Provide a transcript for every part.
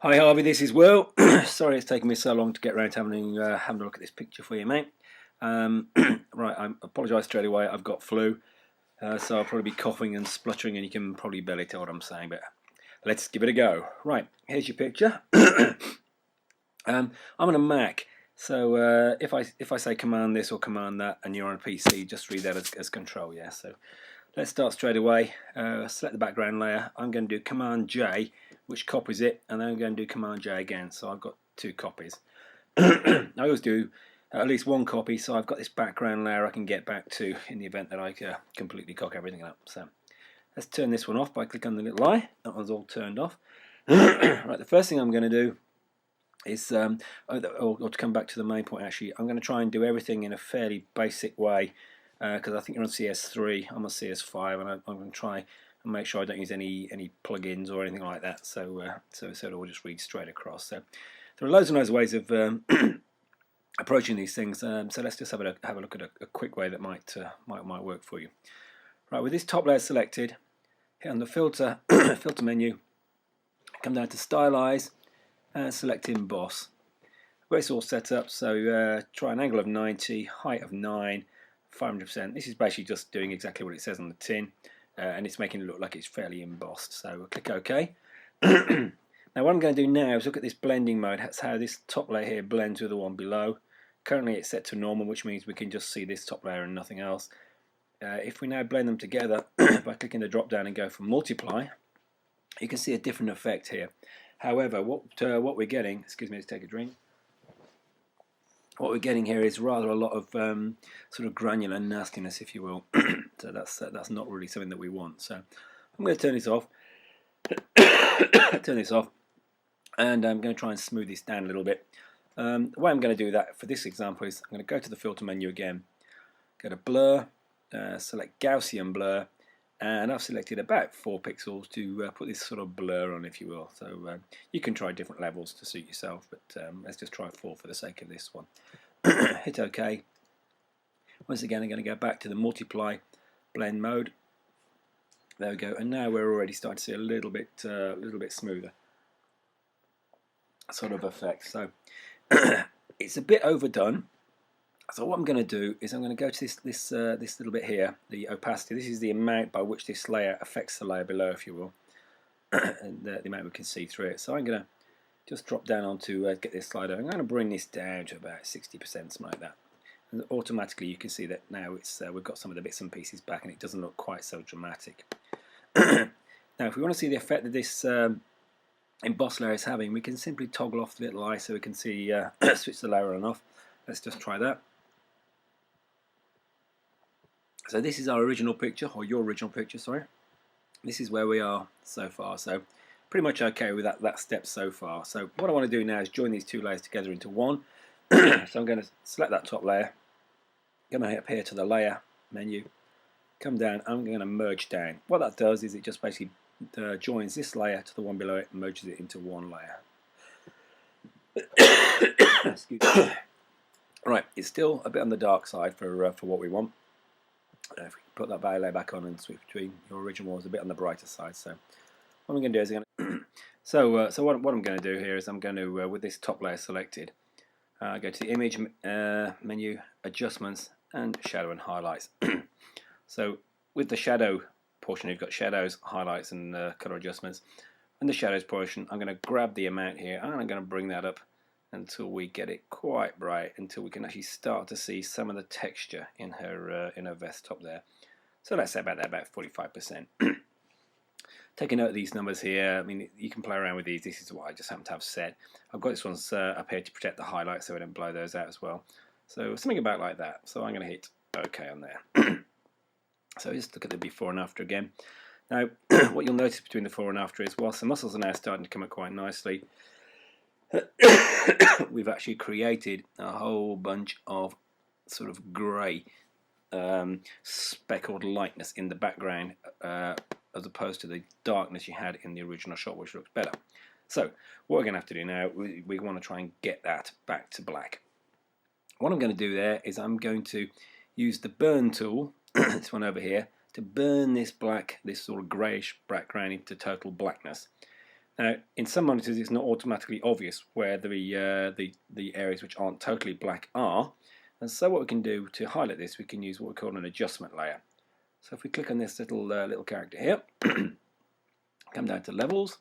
Hi Harvey, this is Will. Sorry it's taken me so long to get around to having a look at this picture for you, mate. Right, I apologise straight away. I've got flu, so I'll probably be coughing and spluttering, and you can probably barely tell what I'm saying. But let's give it a go. Right, here's your picture. I'm on a Mac, so if I say command this or command that, and you're on a PC, just read that as control. Yeah. So let's start straight away. Select the background layer. I'm going to do Command J, which copies it, and then I'm going to do Command J again. So I've got two copies. I always do at least one copy, so I've got this background layer I can get back to in the event that I completely cock everything up. So let's turn this one off by clicking on the little eye. That one's all turned off. Right, the first thing I'm going to do is, or to come back to the main point actually, I'm going to try and do everything in a fairly basic way, because I think you're on CS3, I'm on CS5, and I'm going to try and make sure I don't use any plugins or anything like that, so it will just read straight across. So there are loads and loads of ways of approaching these things, so let's just have a look at a quick way that might work for you. Right, with this top layer selected, hit on the filter menu, come down to stylize, and select emboss. Where it's all set up, so try an angle of 90, height of 9, 500%. This is basically just doing exactly what it says on the tin, and it's making it look like it's fairly embossed. So we'll click OK. Now what I'm going to do now is look at this blending mode. That's how this top layer here blends with the one below. Currently it's set to normal, which means we can just see this top layer and nothing else. If we now blend them together by clicking the drop down and go for multiply, you can see a different effect here. However, what we're getting, excuse me, let's take a drink. What we're getting here is rather a lot of sort of granular nastiness, if you will. So that's not really something that we want. So I'm going to turn this off. Turn this off, and I'm going to try and smooth this down a little bit. The way I'm going to do that for this example is I'm going to go to the filter menu again, go to blur, select Gaussian blur, and I've selected about 4 pixels to put this sort of blur on, if you will. So you can try different levels to suit yourself, but let's just try 4 for the sake of this one. Hit OK. Once again, I'm going to go back to the multiply blend mode. There we go, and now we're already starting to see a little bit smoother sort of effect. So it's a bit overdone. So what I'm going to do is I'm going to go to this little bit here, the opacity. This is the amount by which this layer affects the layer below, if you will, and the amount we can see through it. So I'm going to just drop down onto get this slider. I'm going to bring this down to about 60%, something like that. And automatically you can see that now it's we've got some of the bits and pieces back, and it doesn't look quite so dramatic. Now, if we want to see the effect that this emboss layer is having, we can simply toggle off the little eye so we can see switch the layer on and off. Let's just try that. So this is our original picture, or your original picture, sorry. This is where we are so far. So pretty much okay with that step so far. So what I want to do now is join these two layers together into one. So I'm going to select that top layer, come up here to the layer menu, come down, I'm going to merge down. What that does is it just basically joins this layer to the one below it and merges it into one layer. Excuse me. Right, it's still a bit on the dark side for what we want. If we put that layer back on and switch between, your original was a bit on the brighter side. So what I'm going to do is I'm going to so what I'm going to do here is I'm going to with this top layer selected, go to the image menu, adjustments, and shadow and highlights. So with the shadow portion, you've got shadows, highlights, and color adjustments. And the shadows portion, I'm going to grab the amount here and I'm going to bring that up until we get it quite bright, until we can actually start to see some of the texture in her vest top there. So let's say about 45%. Take a note of these numbers here. I mean, you can play around with these. This is what I just happen to have set. I've got this one's up here to protect the highlights so I don't blow those out as well. So something about like that. So I'm going to hit OK on there. So just look at the before and after again. Now, what you'll notice between the before and after is, whilst the muscles are now starting to come up quite nicely, we've actually created a whole bunch of sort of grey speckled lightness in the background, as opposed to the darkness you had in the original shot, which looks better. So what we're going to have to do now, we want to try and get that back to black. What I'm going to do there is I'm going to use the burn tool, this one over here, to burn this black, this sort of greyish background into total blackness. Now, in some monitors, it's not automatically obvious where the areas which aren't totally black are, and so what we can do to highlight this, we can use what we call an adjustment layer. So if we click on this little character here, come down to levels,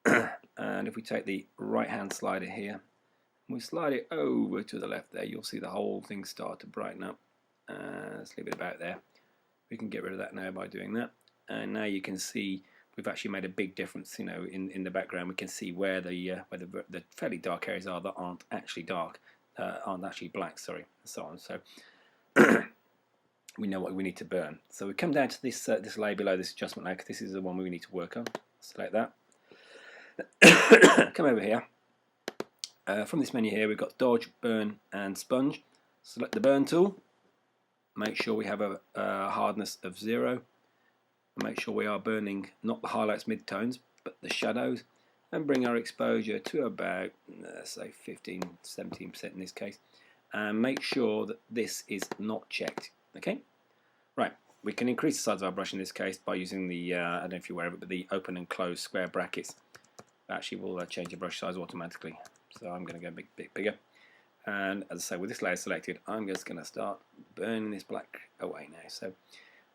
and if we take the right-hand slider here, and we slide it over to the left there, you'll see the whole thing start to brighten up. Let's leave it about there. We can get rid of that now by doing that, and now you can see we've actually made a big difference. You know, in the background, we can see where the fairly dark areas are that aren't actually dark, aren't actually black. Sorry, and so on. So we know what we need to burn. So we come down to this this layer below, this adjustment layer. This is the one we need to work on. Select that. Come over here. From this menu here, we've got Dodge, Burn, and Sponge. Select the Burn tool. Make sure we have a hardness of 0. Make sure we are burning not the highlights, midtones, but the shadows, and bring our exposure to about, say, 15–17% in this case, and make sure that this is not checked. Okay, right. We can increase the size of our brush in this case by using the I don't know if you're aware of it, but the open and close square brackets. Actually, will change the brush size automatically. So I'm going to go a bit bigger. And as I say, with this layer selected, I'm just going to start burning this black away now. So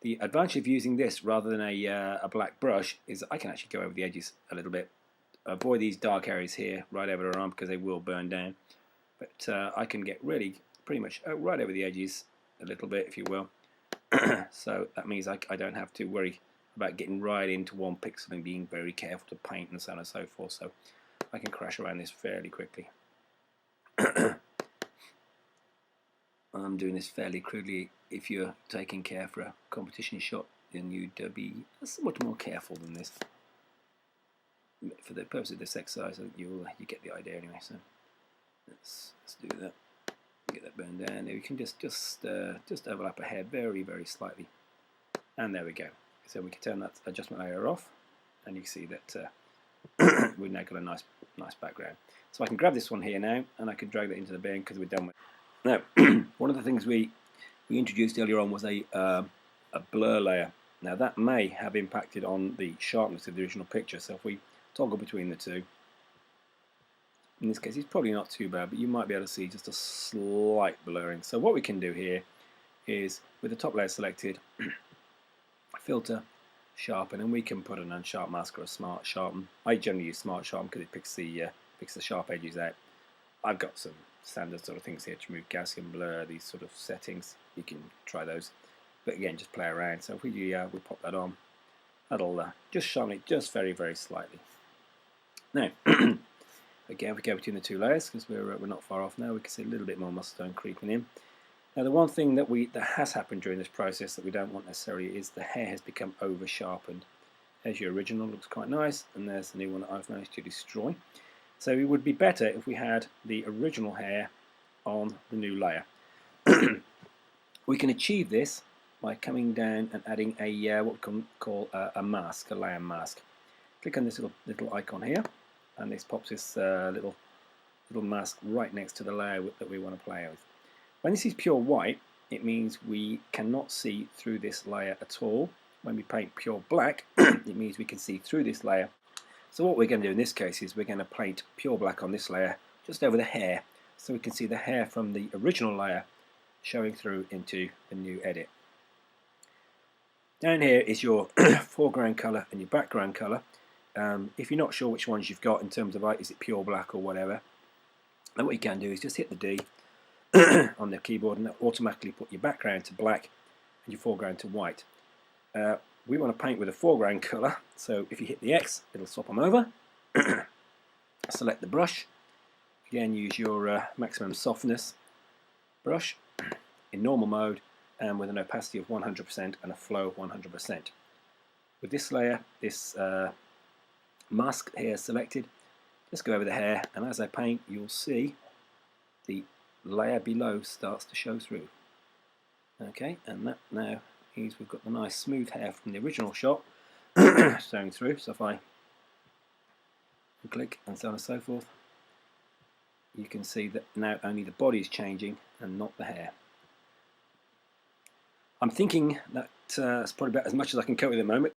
the advantage of using this rather than a black brush is that I can actually go over the edges a little bit, avoid these dark areas here right over the arm because they will burn down. But I can get really pretty much right over the edges a little bit, if you will. So that means I don't have to worry about getting right into one pixel and being very careful to paint and so on and so forth. So I can crash around this fairly quickly. I'm doing this fairly crudely. If you're taking care for a competition shot, then you'd be somewhat more careful than this. For the purpose of this exercise, you get the idea anyway. So let's do that. Get that burned down. There we can just overlap a hair very slightly, and there we go. So we can turn that adjustment layer off, and you see that we've now got a nice background. So I can grab this one here now, and I can drag that into the bin because we're done with it. Now, one of the things we introduced earlier on was a blur layer. Now that may have impacted on the sharpness of the original picture. So if we toggle between the two, in this case it's probably not too bad, but you might be able to see just a slight blurring. So what we can do here is, with the top layer selected, filter, sharpen, and we can put an unsharp mask or a smart sharpen. I generally use smart sharpen because it picks the sharp edges out. I've got some standard sort of things here to remove Gaussian blur, these sort of settings. You can try those, but again, just play around. So if we pop that on, that'll just sharpen it just very slightly. Now, again, if we go between the two layers, because we're not far off now, we can see a little bit more muscle tone creeping in. Now, the one thing that has happened during this process that we don't want necessarily is the hair has become over sharpened. There's your original, looks quite nice, and there's the new one that I've managed to destroy. So it would be better if we had the original hair on the new layer. We can achieve this by coming down and adding a what we can call a mask, a layer mask. Click on this little icon here, and this pops this little mask right next to the layer that we want to play with. When this is pure white, it means we cannot see through this layer at all. When we paint pure black, it means we can see through this layer. So what we're going to do in this case is we're going to paint pure black on this layer just over the hair, so we can see the hair from the original layer showing through into the new edit. Down here is your foreground colour and your background colour. If you're not sure which ones you've got in terms of is it pure black or whatever, then what you can do is just hit the D on the keyboard and automatically put your background to black and your foreground to white. We want to paint with a foreground colour, so if you hit the X, it'll swap them over. Select the brush. Again, use your maximum softness brush in normal mode and with an opacity of 100% and a flow of 100%. With this layer, this mask here selected, just go over the hair, and as I paint, you'll see the layer below starts to show through. Okay, and that now means we've got the nice smooth hair from the original shot showing through. So if I click and so on and so forth, you can see that now only the body is changing and not the hair. I'm thinking that that's probably about as much as I can cope with at the moment.